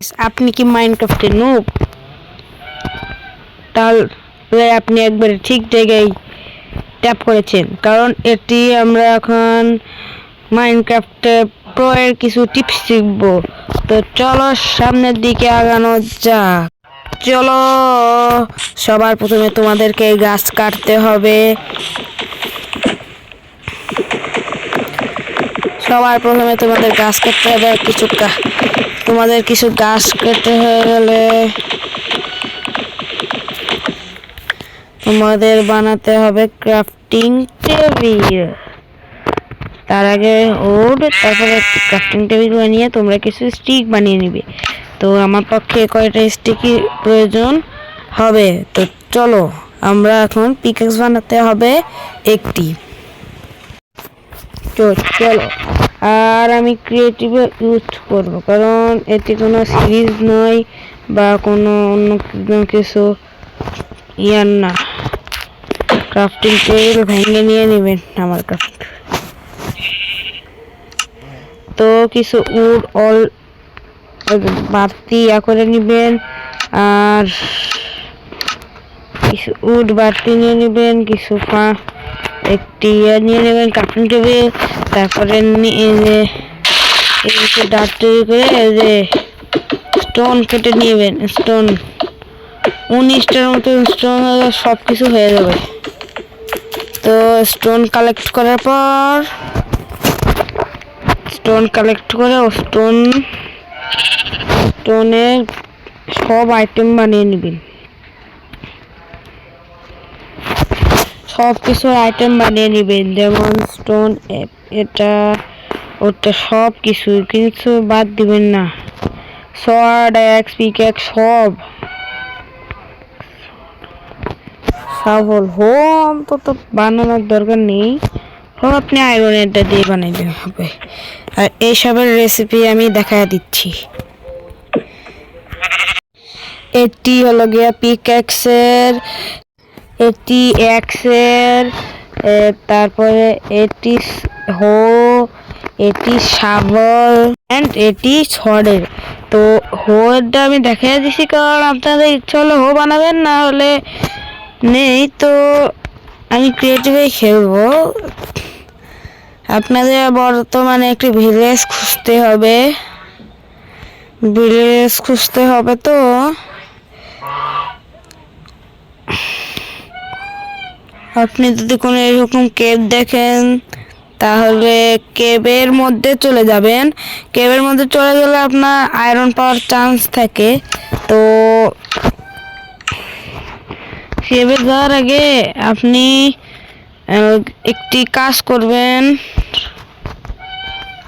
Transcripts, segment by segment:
আপনি কি মাইনক্রাফটে নুব? তাহলে আপনি একবারে ঠিক জায়গায় ট্যাপ করেছেন, কারণ এটি আমরা এখন মাইনক্রাফটে প্রো এর কিছু টিপস শিখব। তো চলো সামনের দিকে আগানো যাক। চলো, সবার প্রথমে তোমাদেরকে গাছ কাটতে হবে। তোমাদের কিছু গাছ কেটে হয়ে গেলে তোমাদের বানাতে হবে ক্রাফটিং টেবিল। তার আগে তারপরে ক্রাফটিং টেবিল বানিয়ে তোমরা কিছু স্টিক বানিয়ে নিবে। তো আমার পক্ষে কয়টা স্টিকি প্রয়োজন হবে। তো চলো, আমরা এখন পিকেক্স বানাতে হবে একটি। চলো, আর আমি ক্রিয়েটিভ ইউজ করব, কারণ এটি কোনো সিরিজ নয় বা কোনো অন্য কিছু ইয়ার না। ক্রাফটিং টেবিল ভেঙে নিয়ে নেবেন আমার কাছে। তো কিছু বাড়তি করে নেবেন, আর কিছু বাড়তি নিয়ে নেবেন, কিছু একটি নিয়ে নেবেন ক্রাফটিং টেবিল। তারপরে ডার্ট তৈরি করে যে স্টোন কেটে নিবেন। স্টোন 19টার মতো স্টোন সব কিছু হয়ে যাবে। তো স্টোন কালেক্ট করার পর স্টোনের সব আইটেম বানিয়ে নেবেন। সব কিছুর আইটেম বানিয়ে নেবেন, যেমন স্টোন, এটা ওটা সব কিছু বাদ দিবেন না। সোয়ার্ড, অ্যাক্স, পিক্যাক্স সব অন্তত বানানোর দরকার নেই। আপনি আয়রনেরটা দিয়ে বানাইতে হবে। আর এইসবের রেসিপি আমি দেখা দিচ্ছি। এটি হলো গিয়া পিক্যাক্সের, এটি অ্যাক্সের, তারপরে এটি এটি শাবল এন্ড এটি ছড়ের। তো হোটা আমি দেখাই দিছি, কারণ আপনাদের ইচ্ছা হলে বানাবেন, না হলে নেই। তো আমি ক্রিয়েটিভে খেলবো। আপনাদের বর্তমানে একটি ভিলেজ খুঁজতে হবে। তো আপনি যদি কোনো এরকম কেভ দেখেন, তাহলে কেভের মধ্যে চলে যাবেন। কেভের মধ্যে চলে গেলে আপনার আয়রন পাওয়ার চান্স থাকে। তো কেভে যাওয়ার আগে আপনি একটি কাজ করবেন।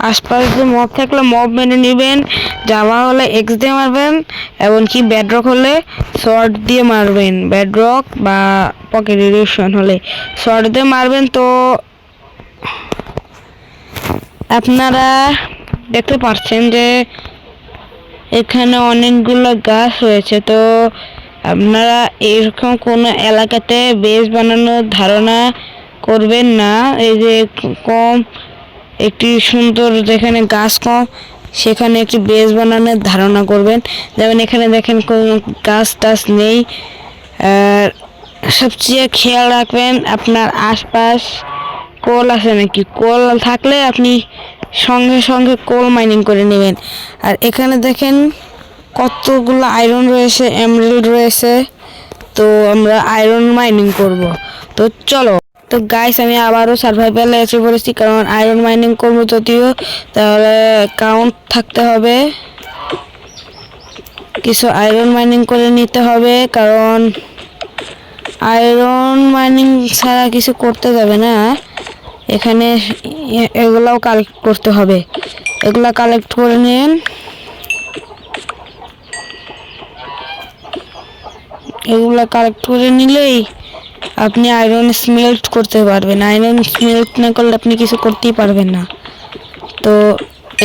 আশপাশে মব থাকলে মব মেনে নেবেন। জামা হলে এক্স দিয়ে মারবেন, এমনকি বেডরক হলে শর্ট দিয়ে মারবেন। বেডরক বা পকেট এডিশন হলে শর্ট দিয়ে মারবেন। তো আপনারা দেখতে পাচ্ছেন যে এখানে অনেকগুলো গাছ রয়েছে। তো আপনারা এরকম কোনো এলাকাতে বেস বানানোর ধারণা করবেন না। এই যে একটি সুন্দর যেখানে গাছ কম, সেখানে একটি বেস বানানোর ধারণা করবেন। যেমন এখানে দেখেন কোনো গাছ টাছ নেই। আর সবচেয়ে খেয়াল রাখবেন আপনার আশপাশ কোল আছে নাকি। কোল থাকলে আপনি সঙ্গে সঙ্গে কোল মাইনিং করে নেবেন। আর এখানে দেখেন কতগুলো আয়রন রয়েছে, এমরাল্ড রয়েছে। তো আমরা আয়রন মাইনিং করব। তো চলো। তো গাইস, আমি আবারও সার্ভাইভালে এসে পড়েছি, কারণ আয়রন মাইনিং করবো যদিও, তাহলে কাউন্ট থাকতে হবে। কিছু আয়রন মাইনিং করে নিতে হবে, কারণ আয়রন মাইনিং ছাড়া কিছু করতে যাবে না। এখানে এগুলাও কালেক্ট করতে হবে। এগুলা কালেক্ট করে নিন। এগুলা কালেক্ট করে নিলেই আপনি আয়রন স্মেল্ট করতে পারবেন। আয়রন স্মেল্ট না করলে আপনি কিছু করতেই পারবেন না। তো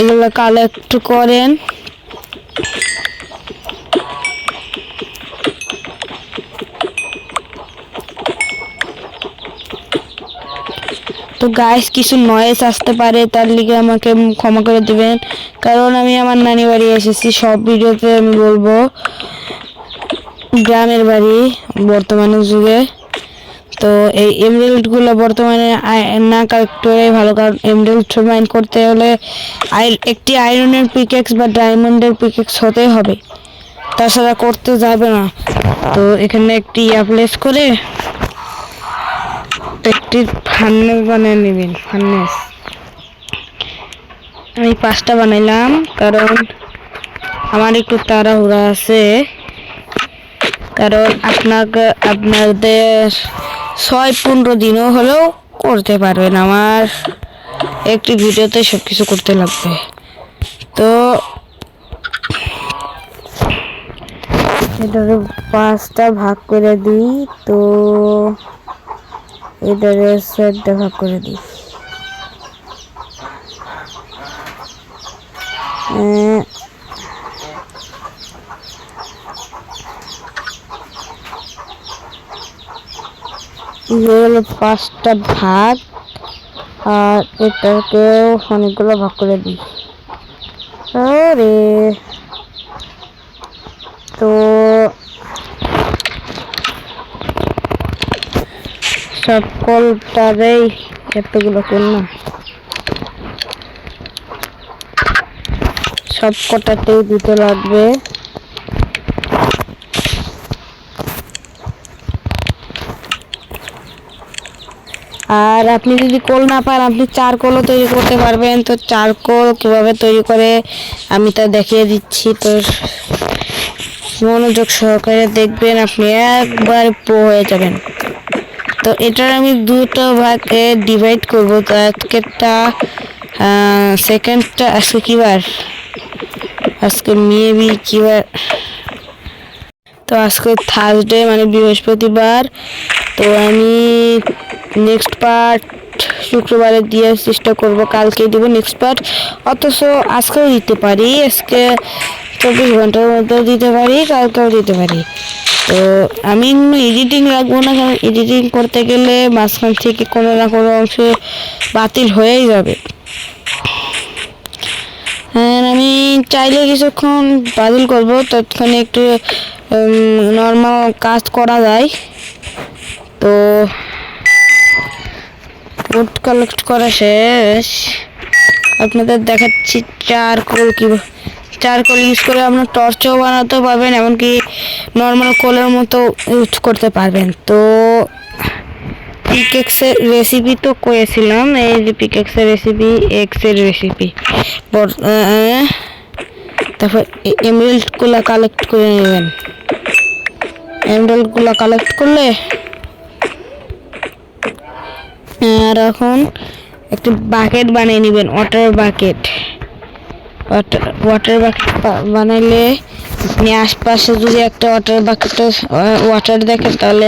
এগুলো কালেক্ট করেন। তো তো গাইস কিছু নয়েজ আসতে পারে, তার লিগে আমাকে ক্ষমা করে দিবেন, কারণ আমি আমার নানি বাড়ি এসেছি। সব ভিডিওতে আমি বলবো গ্রামের বাড়ি বর্তমানের যুগে। তো এই এমরাল্ডগুলো বর্তমানে না কালেক্ট করে ভালো, কারণ এমরাল্ড মাইন করতে হলে একটি আয়রনের পিকেক্স বা ডায়মন্ডের পিকেক্স হতেই হবে, তাছাড়া করতে যাবে না। তো এখানে একটি প্লেস করে একটি ফার্নেস বানিয়ে নেবেন। ফার্নেস আমি 5টা বানাইলাম, কারণ আমার একটু তাড়াহুড়া আছে, কারণ আপনাদের 6-15 দিনও হলেও করতে পারবেন, আমার একটি ভিডিওতে সবকিছু করতে লাগবে। তো এটারে 5টা ভাগ করে দিই, তো এটারে 7টা ভাগ করে দিই। হলো 5টা ভাগ, আর এটাকেও অনেকগুলো ভাগ করে দিই। আরে তো সকলটারেই এতগুলো করলাম, সব কটাতেই দিতে লাগবে। আর আপনি যদি কোল না পান, আপনি চারকোলও তৈরি করতে পারবেন। তো চারকোল কিভাবে তৈরি করে আমি তা দেখিয়ে দিচ্ছি, তো মনোযোগ সহকারে দেখবেন, আপনি একবার প্রো হয়ে যাবেন। তো এটার আমি 2টো ভাগে ডিভাইড করব। তো আজকেরটা সেকেন্ডটা আজকে কি বার, আজকে মেবি কি বার, তো আজকে থার্সডে মানে বৃহস্পতিবার। তো আমি নেক্সট পার্ট শুক্রবারে দেওয়ার চেষ্টা করব, কালকে দিব নেক্সট পার্ট, অথচ আজকেও দিতে পারি, আজকে 24 ঘন্টার মধ্যেও দিতে পারি, কালকেও দিতে পারি। তো আমি এডিটিং রাখবো না, কারণ এডিটিং করতে গেলে মাঝখান থেকে কোনো না কোনো অংশ বাতিল হয়েই যাবে। হ্যাঁ, আমি চাইলে কিছুক্ষণ বাতিল করব, ততক্ষণে একটু নর্মাল কাজ করা যায়। তো ফুড কালেক্ট করা শেষ, আপনাদের দেখাচ্ছি চারকোল চারকোল ইউজ করে আপনার টর্চও বানাতে পারবেন, এমনকি নর্মাল কোলের মতো ইউজ করতে পারবেন। তো পিকেক্সের রেসিপি তো করেছিলাম, এই যে পিকেক্সের রেসিপি, এক্সের রেসিপি, তারপর এমরাল্ডগুলো কালেক্ট করে নেবেন। এমরাল্ডগুলো কালেক্ট করলে আর এখন একটি বাকেট বানিয়ে নেবেন, ওয়াটার বাকেট বানাইলে আপনি আশপাশে যদি একটা ওয়াটার দেখেন, তাহলে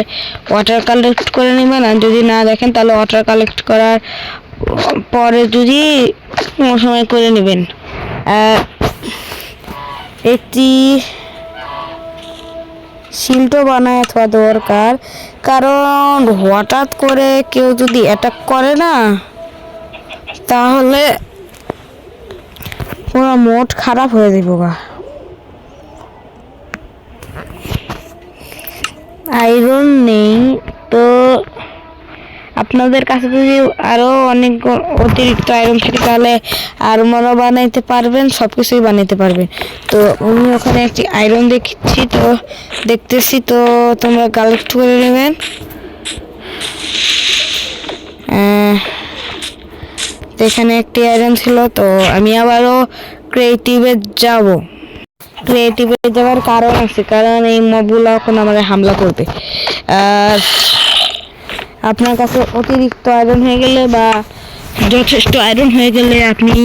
ওয়াটার কালেক্ট করে নেবেন, আর যদি না দেখেন তাহলে ওয়াটার কালেক্ট করার পরে যদি কোনো সময় করে নেবেন। একটি শিল্ড বানায় থাকা দরকার, কারণ হঠাৎ করে কেউ যদি অ্যাটাক করে না, তাহলে পুরো মোড খারাপ হয়ে যাবে। আয়রন নেই, তো আপনাদের কাছে যদি আরো অনেক অতিরিক্ত আয়রন থাকে, তাহলে আর্মরও বানাইতে পারবেন, সবকিছুই বানাইতে পারবেন। তো উনি ওখানে একটি আয়রন দেখতেছি, তো তোমরা কালেক্ট করে নেবেন। এখানে একটি আয়রন ছিল, তো আমি আবারও ক্রিয়েটিভে যাওয়ার কারণ আছে, কারণ এই মবগুলো এখন আমাদের হামলা করবে। আর আপনার কাছে অতিরিক্ত আয়রন হয়ে গেলে বা যথেষ্ট আয়রন হয়ে গেলে আপনি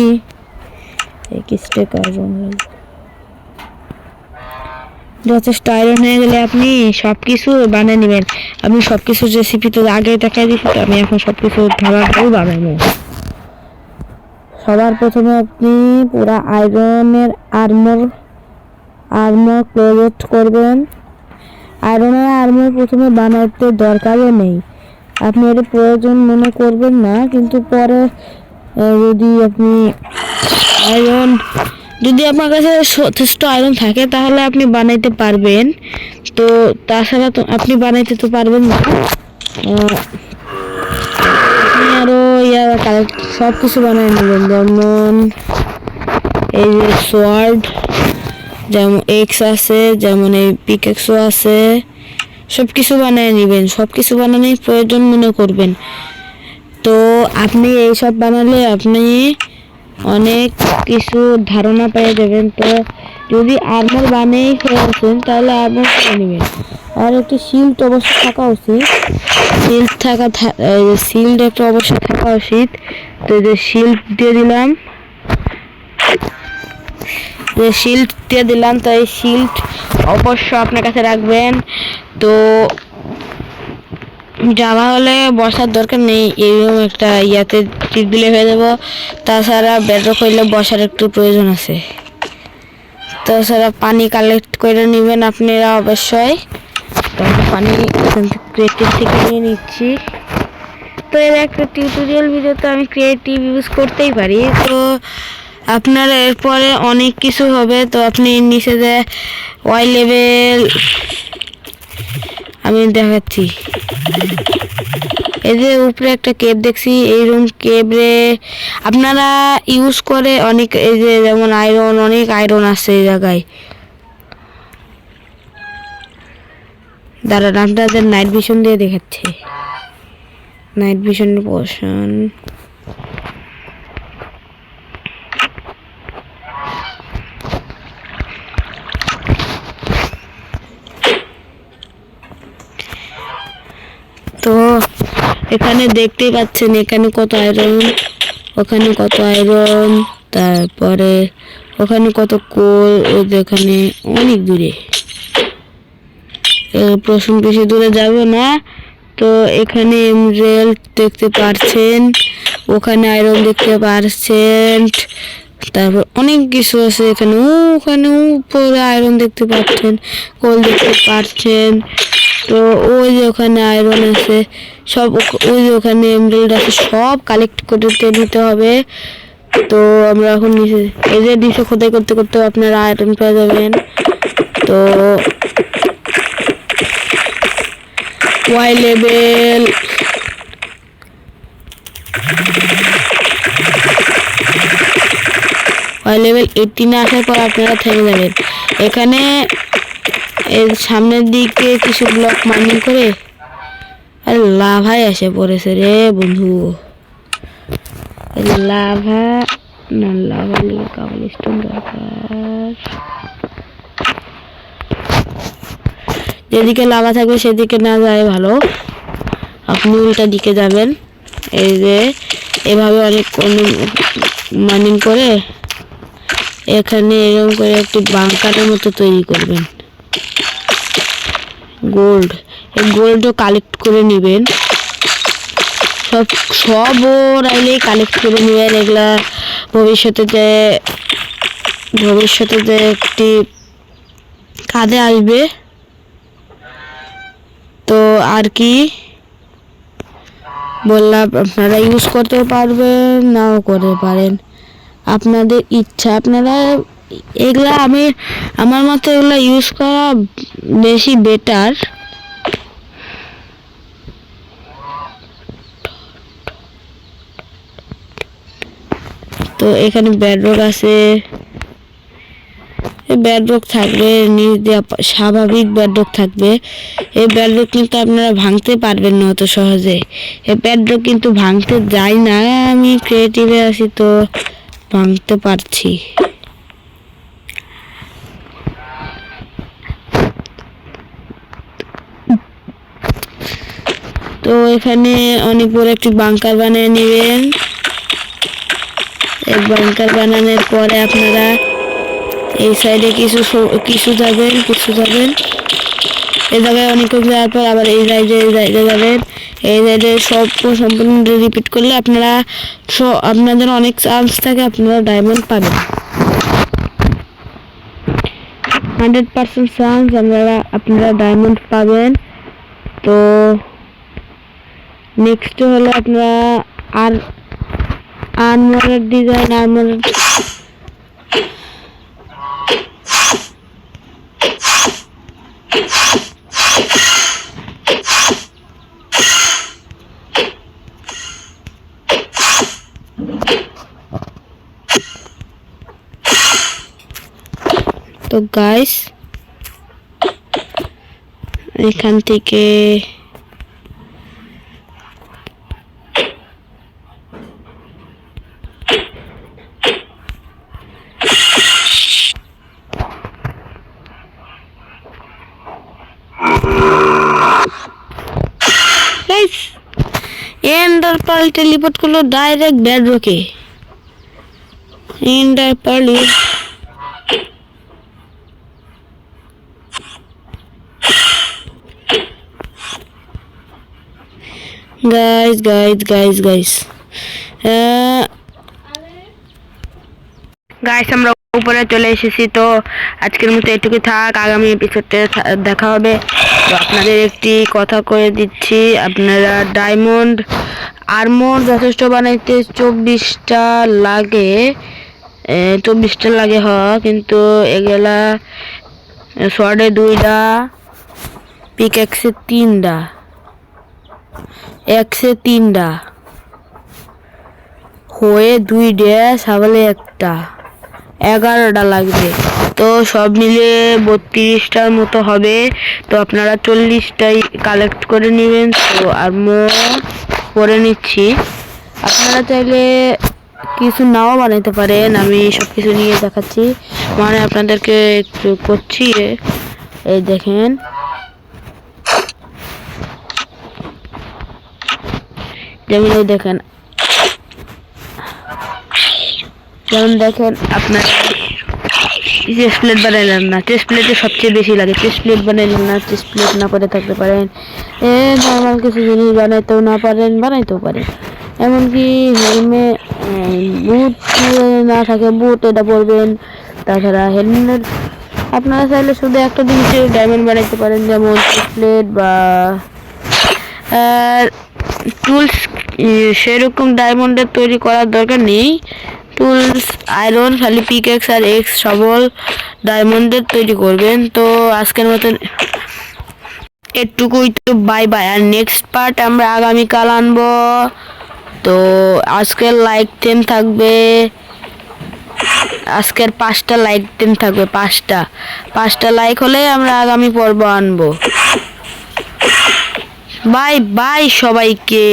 আপনি সবকিছু বানিয়ে নেবেন। আমি সবকিছু রেসিপি তো আগে দেখাই দিচ্ছি, তো আমি এখন সবকিছু ধারাবাহিক বানাবো। সবার প্রথমে আপনি পুরা আয়রনের আর্মর ক্রিয়েট করবেন। আয়রনের আর্মর প্রথমে বানাতে দরকারও নেই, আপনি এর প্রয়োজন মনে করবেন না, কিন্তু পরে যদি আপনি আয়রন যদি আপনার কাছে যথেষ্ট আয়রন থাকে তাহলে আপনি বানাইতে পারবেন। তো তাছাড়া তো আপনি বানাইতে তো পারবেন না। আপনি আরো সব কিছু বানাই নেবেন, যেমন এই যে সোয়ার্ড, যেমন এক্স আছে, যেমন এই পিকেক্সও আছে, সব কিছু বানিয়ে নেবেন। সব কিছু বানানোর প্রয়োজন মনে করবেন। তো আপনি এইসব বানালে আপনি অনেক কিছু ধারণা পেয়ে যাবেন। তো যদি আর্মার বানিয়ে ফেলছেন তাহলে আর্মার করে নেবেন। আর একটি শিল্ড অবশ্যই থাকা উচিত, শিল্ড একটা অবশ্যই থাকা উচিত। তো যে শিল্ড দিয়ে দিলাম, তো এই শিল্ড অবশ্যই আপনার কাছে রাখবেন। তো জামা হলে বসার দরকার নেই, এরকম একটা ইয়াতে টিপ দিলে হয়ে যাব। তাছাড়া বেডরক হইলে বসার একটু প্রয়োজন আছে। তাছাড়া পানি কালেক্ট করে নেবেন আপনারা অবশ্যই। তো পানি ক্রিয়েটিভ থেকে নিয়ে নিচ্ছি। তো এর একটা টিউটোরিয়াল ভিডিও তো আমি ক্রিয়েটিভ ইউজ করতেই পারি। তো আপনারা এরপরে অনেক কিছু হবে। তো আপনি নিচে যে ওয়াই লেভেল আমি দেখাচ্ছি, এই যে উপরে একটা কেব দেখছি, এই রুম কেবরে আপনারা ইউজ করে অনেক, এই যে যেমন আয়রন, অনেক আয়রন আছে এই জায়গায়। দাঁড়ান আপনাদের নাইট ভিশন দিয়ে দেখাচ্ছে, নাইট ভিশনের পোর্শন। তো এখানে দেখতেই পাচ্ছেন এখানে কত আয়রন, ওখানে কত আয়রন, তারপরে ওখানে কত কোল, ওখানে অনেক দূরে, প্রশ্ন বেশি দূরে যাব না। তো এখানে এমরেল্ড দেখতে পাচ্ছেন, ওখানে আয়রন দেখতে পাচ্ছেন, তারপর অনেক কিছু আছে এখানে। ওখানে উপরে আয়রন দেখতে পাচ্ছেন, কোল দেখতে পাচ্ছেন। তো ওই যে ওখানে আয়রন আছে সব, ওই যে ওখানে এমরেল্ড আছে, সব কালেক্ট করতে নিতে হবে। তো আমরা এখন নিচে, এই যে নিচে খোদাই করতে করতে আপনারা আয়রন পেয়ে যাবেন। তো ওয়াই লেভেল ওয়াই লেভেল 18 আসার পর আপনারা থেমে যাবেন। এখানে এর সামনের দিকে কিছু ব্লক মাইনিং করে, আর লাভাই এসে পড়েছে রে বন্ধু। লাভা না, লাভা নিয়ে কাবল স্টোন দরকার। যেদিকে লাভা থাকবে সেদিকে না যায় ভালো, আপনি উল্টা দিকে যাবেন। এই যে এভাবে অনেক মাইনিং করে এখানে এরকম করে একটি বাংকারের মতো তৈরি করবেন। গোল্ড, এই গোল্ডও কালেক্ট করে নেবেন, সব রাইলেই কালেক্ট করে নেবেন। এগুলা ভবিষ্যতে যে একটি কাজে আসবে। তো আর কি বললাম, আপনারা ইউজ করতে পারবেন, নাও করতে পারেন, আপনাদের ইচ্ছা। আপনারা এগুলা আমার মতে এগুলা ইউজ করা বেশি বেটার। তো এখানে বেডরক আছে, বেডরক থাকবে নিচ দিয়ে, স্বাভাবিক বেডরক থাকবে। এই বেডরক কিন্তু আপনারা ভাঙতে পারবেন না অত সহজে, এই বেডরক কিন্তু ভাঙতে যায় না। আমি ক্রিয়েটিভে আছি তো ভাঙতে পারছি। তো এখানে অনেক বড় একটি বাংকার বানিয়ে নেবেন। এই বাংকার বানানোর পরে আপনারা এই সাইডে কিছু যাবেন, এই জায়গায় অনেক কিছু যাওয়ার পর আবার এই সাইডে যাবেন। এই সাইডে সব সম্পূর্ণ রিপিট করলে আপনাদের অনেক চান্স থাকে আপনারা ডায়মন্ড পাবেন। 100% চান্স আপনারা ডায়মন্ড পাবেন। তো নেক্সট হলো আপনারা আর আর্মরের ডিজাইন তো গাইস এখান থেকে গাইস এন্ডার পার্ল টেলিপোর্ট করলো ডাইরেক্ট বেডরকে। এন্ডার পার্ল গাইস আমরা উপরে চলে এসেছি। তো আজকের মতো এটুকু থাক, আগামী এপিসোডে দেখা হবে। তো আপনাদের একটি কথা করে দিচ্ছি, আপনারা ডায়মন্ড আর্মর যথেষ্ট বানাইতে 24টা লাগে, 24টা লাগে কিন্তু এগুলা শর্টে 2টা, পিকএক্সে 3টা, এক্সে 3টা, হয়ে 2 ছাগলে 1টা, 11টা লাগবে। তো সব মিলে 32টার মতো হবে। তো আপনারা 40টাই কালেক্ট করে নেবেন। তো আর্মর করে নিচ্ছি, আপনারা চাইলে কিছু নাও বানাইতে পারেন, আমি সব কিছু নিয়ে দেখাচ্ছি, মানে আপনাদেরকে একটু করছি। এই দেখেন, যেমন দেখেন আপনার চেস্ট প্লেট বানাইলেন না, চেস্ট প্লেটে সবচেয়ে বেশি লাগে, চেস্ট প্লেট বানাইলেন না, চেস্ট প্লেট না করে থাকতে পারেন, নর্মাল কিছু জিনিস বানাইতেও না পারেন, বানাইতেও পারেন। এমনকি হেলমেট বুট না থাকে, বুট এটা পরবেন। তাছাড়া হেলমেট আপনারা চাইলে শুধু একটা জিনিসের ডায়মন্ড বানাইতে পারেন, যেমন চেস্ট প্লেট বা টুলস। সেরকম ডায়মন্ডের তৈরি করার দরকার নেই, টুলস আয়রন খালি পিকেক্স আর এক্স সবল ডায়মন্ডের তৈরি করবেন। তো আজকের মতন এটুকুই। তো বাই বাই, আর নেক্সট পার্ট আমরা আগামীকাল আনবো। তো আজকের লাইক 10 থাকবে, আজকের 5টা লাইক 10 থাকবে, 5টা লাইক হলে আমরা আগামী পর্ব আনবো। বাই বাই সবাইকে।